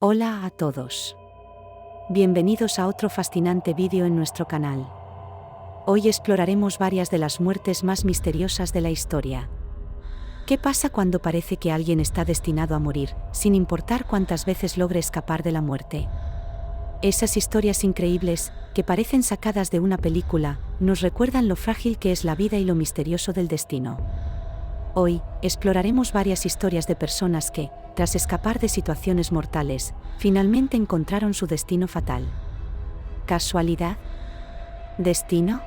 Hola a todos. Bienvenidos a otro fascinante vídeo en nuestro canal. Hoy exploraremos varias de las muertes más misteriosas de la historia. ¿Qué pasa cuando parece que alguien está destinado a morir, sin importar cuántas veces logre escapar de la muerte? Esas historias increíbles, que parecen sacadas de una película, nos recuerdan lo frágil que es la vida y lo misterioso del destino. Hoy, exploraremos varias historias de personas que, tras escapar de situaciones mortales, finalmente encontraron su destino fatal. ¿Casualidad? ¿Destino?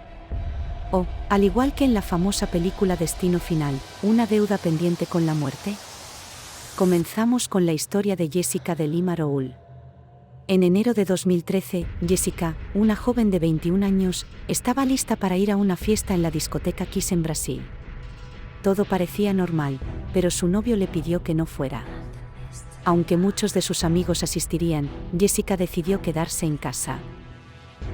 O, al igual que en la famosa película Destino Final, una deuda pendiente con la muerte? Comenzamos con la historia de Jessica de Lima Roul. En enero de 2013, Jessica, una joven de 21 años, estaba lista para ir a una fiesta en la discoteca Kiss en Brasil. Todo parecía normal, pero su novio le pidió que no fuera. Aunque muchos de sus amigos asistirían, Jessica decidió quedarse en casa.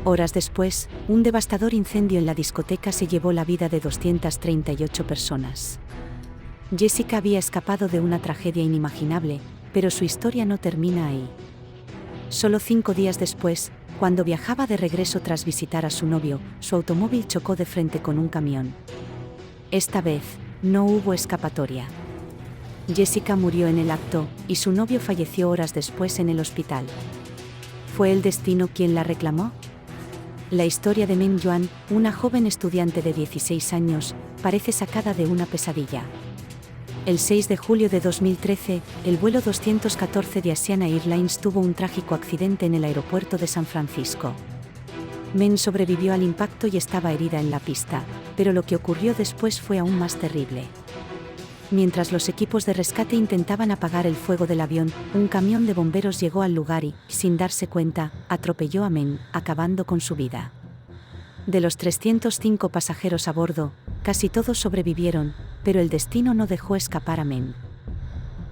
Horas después, un devastador incendio en la discoteca se llevó la vida de 238 personas. Jessica había escapado de una tragedia inimaginable, pero su historia no termina ahí. Solo 5 días después, cuando viajaba de regreso tras visitar a su novio, su automóvil chocó de frente con un camión. Esta vez, no hubo escapatoria. Jessica murió en el acto, y su novio falleció horas después en el hospital. ¿Fue el destino quien la reclamó? La historia de Meng Yuan, una joven estudiante de 16 años, parece sacada de una pesadilla. El 6 de julio de 2013, el vuelo 214 de Asiana Airlines tuvo un trágico accidente en el aeropuerto de San Francisco. Meng sobrevivió al impacto y estaba herida en la pista, pero lo que ocurrió después fue aún más terrible. Mientras los equipos de rescate intentaban apagar el fuego del avión, un camión de bomberos llegó al lugar y, sin darse cuenta, atropelló a Meng, acabando con su vida. De los 305 pasajeros a bordo, casi todos sobrevivieron, pero el destino no dejó escapar a Meng.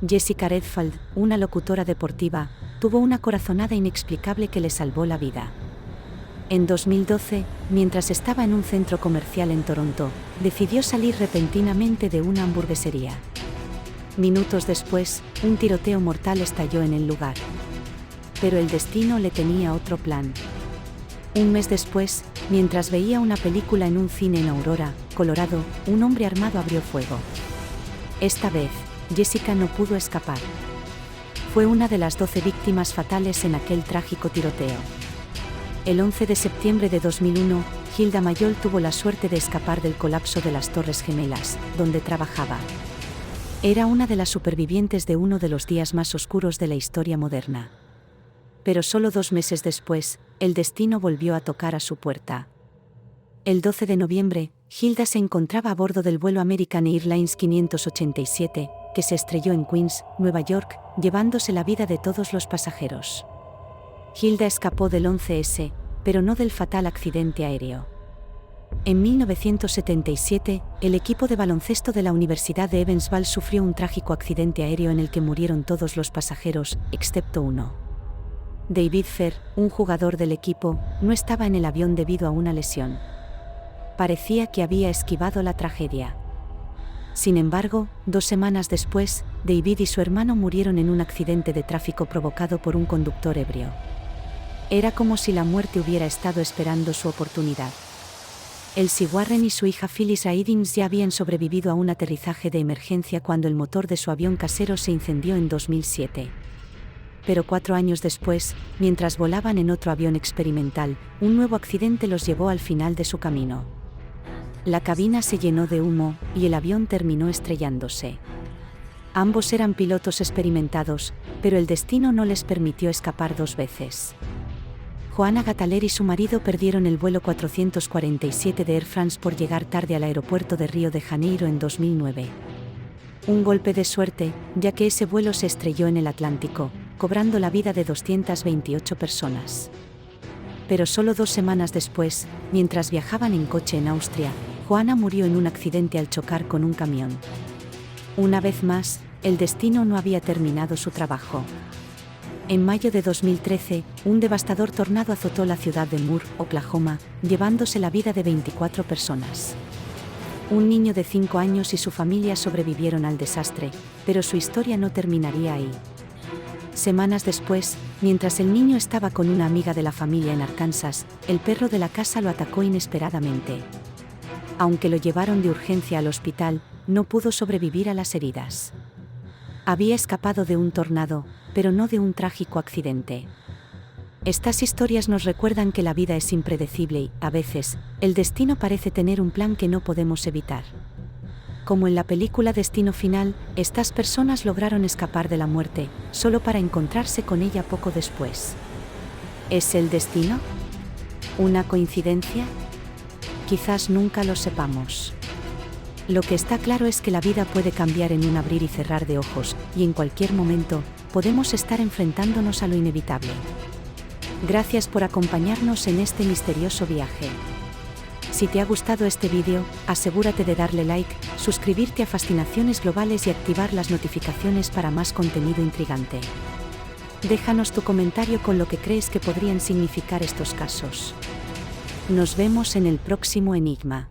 Jessica Redfield, una locutora deportiva, tuvo una corazonada inexplicable que le salvó la vida. En 2012, mientras estaba en un centro comercial en Toronto, decidió salir repentinamente de una hamburguesería. Minutos después, un tiroteo mortal estalló en el lugar. Pero el destino le tenía otro plan. Un mes después, mientras veía una película en un cine en Aurora, Colorado, un hombre armado abrió fuego. Esta vez, Jessica no pudo escapar. Fue una de las 12 víctimas fatales en aquel trágico tiroteo. El 11 de septiembre de 2001, Hilda Mayol tuvo la suerte de escapar del colapso de las Torres Gemelas, donde trabajaba. Era una de las supervivientes de uno de los días más oscuros de la historia moderna. Pero solo 2 meses después, el destino volvió a tocar a su puerta. El 12 de noviembre, Hilda se encontraba a bordo del vuelo American Airlines 587, que se estrelló en Queens, Nueva York, llevándose la vida de todos los pasajeros. Hilda escapó del 11S, pero no del fatal accidente aéreo. En 1977, el equipo de baloncesto de la Universidad de Evansville sufrió un trágico accidente aéreo en el que murieron todos los pasajeros, excepto uno. David Fair, un jugador del equipo, no estaba en el avión debido a una lesión. Parecía que había esquivado la tragedia. Sin embargo, 2 semanas después, David y su hermano murieron en un accidente de tráfico provocado por un conductor ebrio. Era como si la muerte hubiera estado esperando su oportunidad. Elsie Warren y su hija Phyllis Aidins ya habían sobrevivido a un aterrizaje de emergencia cuando el motor de su avión casero se incendió en 2007. Pero 4 años después, mientras volaban en otro avión experimental, un nuevo accidente los llevó al final de su camino. La cabina se llenó de humo, y el avión terminó estrellándose. Ambos eran pilotos experimentados, pero el destino no les permitió escapar 2 veces. Joanna Gataller y su marido perdieron el vuelo 447 de Air France por llegar tarde al aeropuerto de Río de Janeiro en 2009. Un golpe de suerte, ya que ese vuelo se estrelló en el Atlántico, cobrando la vida de 228 personas. Pero solo 2 semanas después, mientras viajaban en coche en Austria, Joanna murió en un accidente al chocar con un camión. Una vez más, el destino no había terminado su trabajo. En mayo de 2013, un devastador tornado azotó la ciudad de Moore, Oklahoma, llevándose la vida de 24 personas. Un niño de 5 años y su familia sobrevivieron al desastre, pero su historia no terminaría ahí. Semanas después, mientras el niño estaba con una amiga de la familia en Arkansas, el perro de la casa lo atacó inesperadamente. Aunque lo llevaron de urgencia al hospital, no pudo sobrevivir a las heridas. Había escapado de un tornado, pero no de un trágico accidente. Estas historias nos recuerdan que la vida es impredecible y, a veces, el destino parece tener un plan que no podemos evitar. Como en la película Destino Final, estas personas lograron escapar de la muerte, solo para encontrarse con ella poco después. ¿Es el destino? ¿Una coincidencia? Quizás nunca lo sepamos. Lo que está claro es que la vida puede cambiar en un abrir y cerrar de ojos, y en cualquier momento, podemos estar enfrentándonos a lo inevitable. Gracias por acompañarnos en este misterioso viaje. Si te ha gustado este vídeo, asegúrate de darle like, suscribirte a Fascinaciones Globales y activar las notificaciones para más contenido intrigante. Déjanos tu comentario con lo que crees que podrían significar estos casos. Nos vemos en el próximo enigma.